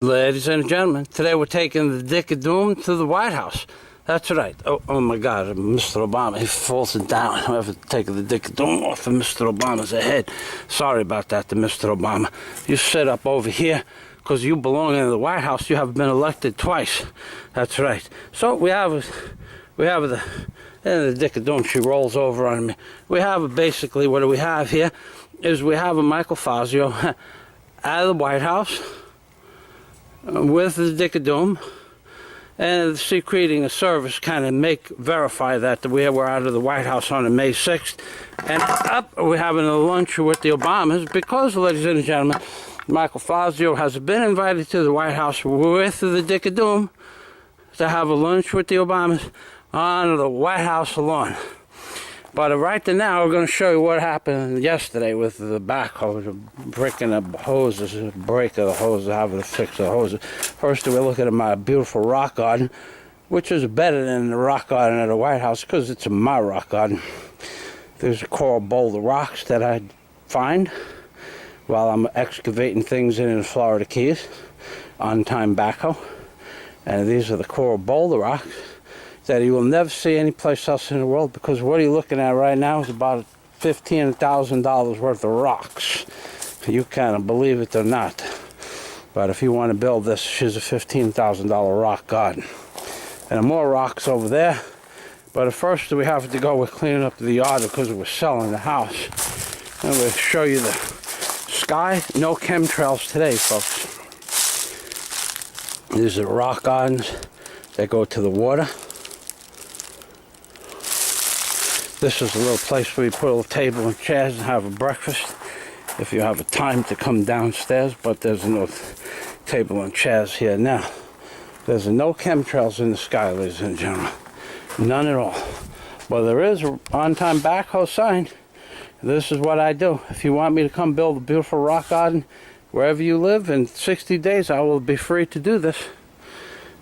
Ladies and gentlemen, today we're taking the Dick of Doom to the White House. That's right. Oh my God, Mr. Obama, he falls down. Whoever taking the Dick of Doom off of Mr. Obama's head. Sorry about that to Mr. Obama. You sit up over here because you belong in the White House. You have been elected twice. That's right. So we have the Dick of Doom. She rolls over on me. We have basically what do we have here is we have a Michael Fazio out of the White House with the Dick of Doom, and creating a service kind of verify that we were out of the White House on the May 6th, and up we're having a lunch with the Obamas because, ladies and gentlemen, Michael Fazio has been invited to the White House with the Dick of Doom to have a lunch with the Obamas on the White House lawn. But right now, we're going to show you what happened yesterday with the backhoe, breaking the hoses, break of the hoses, having to fix the hoses. First, we're looking at my beautiful rock garden, which is better than the rock garden at the White House because it's my rock garden. There's a coral boulder rocks that I find while I'm excavating things in the Florida Keys on time backhoe. And these are the coral boulder rocks that you will never see anyplace else in the world, because what you're looking at right now is about $15,000 worth of rocks. You can't believe it or not. But if you want to build this, she's a $15,000 rock garden. And more rocks over there. But at first we have to go with cleaning up the yard because we're selling the house. And we'll show you the sky. No chemtrails today, folks. These are rock gardens that go to the water. This is a little place where you put a little table and chairs and have a breakfast if you have a time to come downstairs, but there's no table and chairs here now. There's no chemtrails in the sky, ladies and gentlemen. None at all. Well, there is an on-time backhoe sign. This is what I do. If you want me to come build a beautiful rock garden wherever you live, in 60 days I will be free to do this.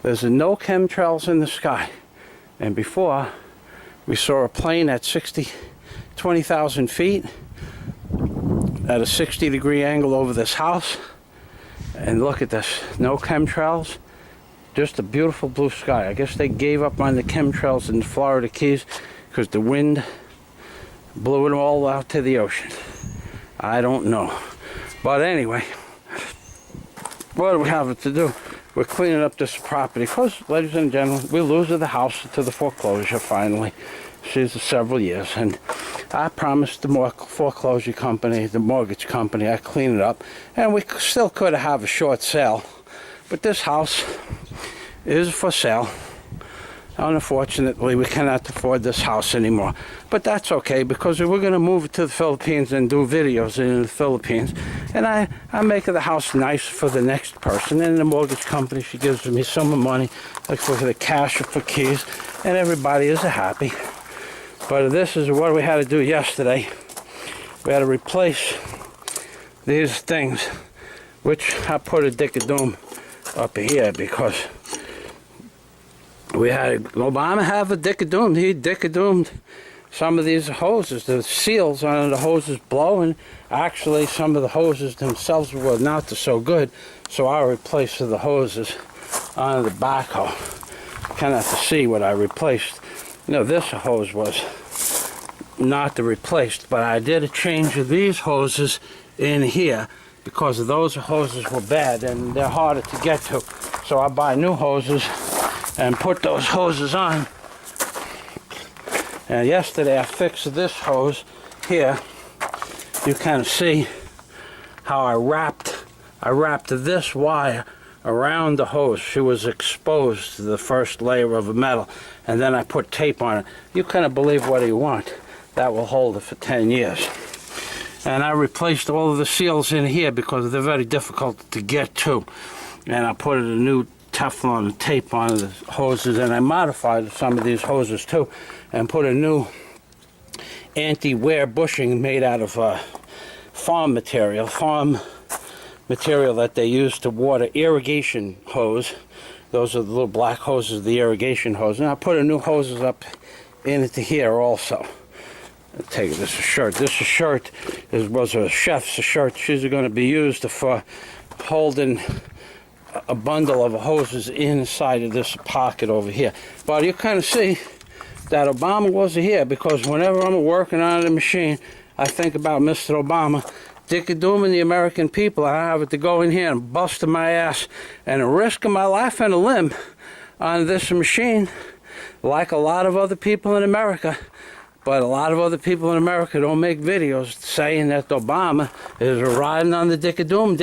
There's no chemtrails in the sky. And before, we saw a plane at 20,000 feet at a 60-degree angle over this house. And look at this, no chemtrails, just a beautiful blue sky. I guess they gave up on the chemtrails in the Florida Keys because the wind blew it all out to the ocean. I don't know. But anyway, what do we have to do? We're cleaning up this property because, ladies and gentlemen, we lose the house to the foreclosure finally. She's several years, and I promised the foreclosure company, the mortgage company, I'd clean it up, and we still could have a short sale. But this house is for sale. Unfortunately, we cannot afford this house anymore. But that's okay, because we're going to move it to the Philippines and do videos in the Philippines. And I'm making the house nice for the next person. And the mortgage company, she gives me some money, like for the cash or for keys. And everybody is happy. But this is what we had to do yesterday. We had to replace these things, which I put a Dick of Doom up here because we had Obama have a Dick of Doom. He Dick of Doomed some of these hoses. The seals on the hoses blow, and actually some of the hoses themselves were not so good. So I replaced the hoses on the backhoe. Kind of have to see what I replaced. You know, this hose was not replaced, but I did a change of these hoses in here because those hoses were bad and they're harder to get to. So I buy new hoses and put those hoses on. And yesterday I fixed this hose here. You kind of see how I wrapped this wire around the hose. She was exposed to the first layer of a metal, and then I put tape on it. You kind of believe what you want. That will hold it for 10 years. And I replaced all of the seals in here because they're very difficult to get to. And I put a new Teflon tape on the hoses, and I modified some of these hoses too, and put a new anti-wear bushing made out of farm material that they use to water irrigation hose. Those are the little black hoses, the irrigation hose. And I put a new hoses up into here also. I'll take this shirt. This shirt was a chef's shirt. She's going to be used for holding a bundle of hoses inside of this pocket over here. But you kind of see that Obama wasn't here, because whenever I'm working on the machine, I think about Mr. Obama, Dick Doom and the American people. I have to go in here and bust my ass and risk my life and a limb on this machine, like a lot of other people in America. But a lot of other people in America don't make videos saying that Obama is riding on the Dick Doom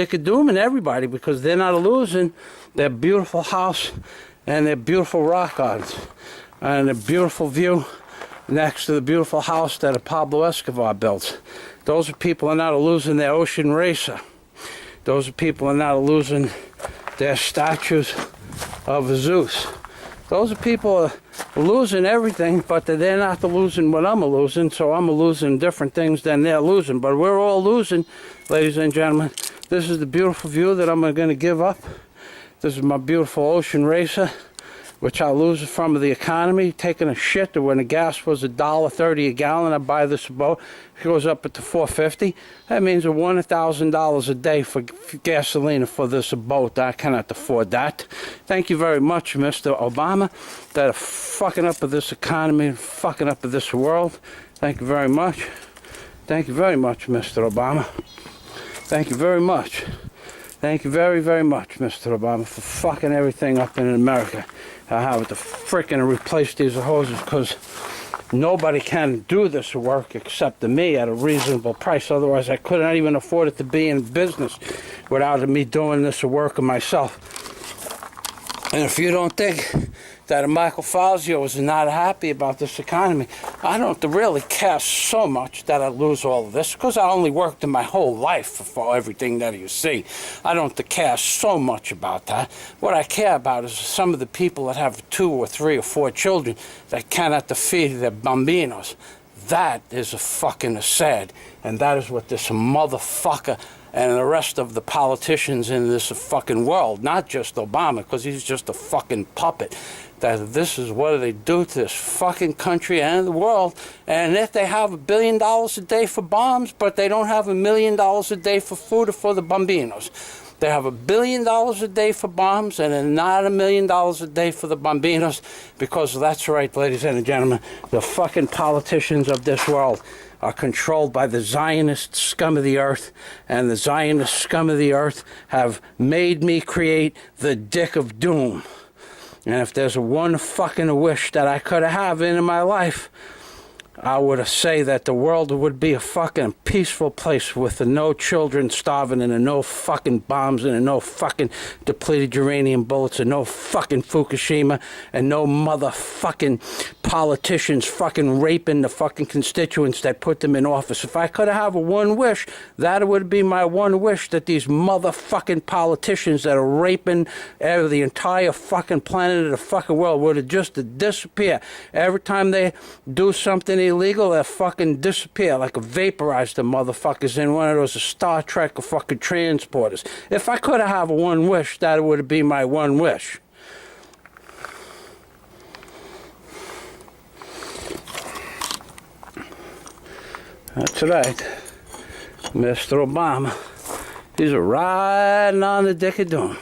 and everybody, because they're not losing their beautiful house and their beautiful rock gardens and a beautiful view next to the beautiful house that Pablo Escobar built. Those people are not losing their ocean racer. Those people are not losing their statues of Zeus. Those people are losing everything, but they're not losing what I'm losing, so I'm losing different things than they're losing. But we're all losing, ladies and gentlemen. This is the beautiful view that I'm going to give up. This is my beautiful ocean racer, which I lose from the economy, taking a shit. When the gas was $1.30 a gallon, I buy this boat. It goes up to $4.50. That means $1,000 a day for gasoline for this boat. I cannot afford that. Thank you very much, Mr. Obama, that are fucking up with this economy, fucking up with this world. Thank you very much. Thank you very much, Mr. Obama. Thank you very much. Thank you very, very much, Mr. Obama, for fucking everything up in America. I have to frickin' replace these hoses, because nobody can do this work except me at a reasonable price. Otherwise, I couldn't even afford it to be in business without me doing this work myself. And if you don't think that Michael Fazio is not happy about this economy, I don't really care so much that I lose all of this, because I only worked in my whole life for everything that you see. I don't care so much about that. What I care about is some of the people that have 2 or 3 or 4 children that cannot feed their bambinos. That is a fucking sad, and that is what this motherfucker and the rest of the politicians in this fucking world, not just Obama, because he's just a fucking puppet, that this is what they do to this fucking country and the world. And if they have $1 billion a day for bombs, but they don't have $1 million a day for food or for the bambinos. They have $1 billion a day for bombs and then not $1 million a day for the bambinos, because that's right, ladies and gentlemen, the fucking politicians of this world are controlled by the Zionist scum of the earth, and the Zionist scum of the earth have made me create the Dick of Doom. And if there's one fucking wish that I could have in my life, I would say that the world would be a fucking peaceful place with no children starving and no fucking bombs and no fucking depleted uranium bullets and no fucking Fukushima and no motherfucking politicians fucking raping the fucking constituents that put them in office. If I could have one wish, that would be my one wish, that these motherfucking politicians that are raping the entire fucking planet of the fucking world would just disappear. Every time they do something illegal, they fucking disappear, like a vaporize the motherfuckers in one of those Star Trek fucking transporters. If I could have one wish, that would be my one wish. That's right, Mr. Obama. He's riding on the Dick of Doom.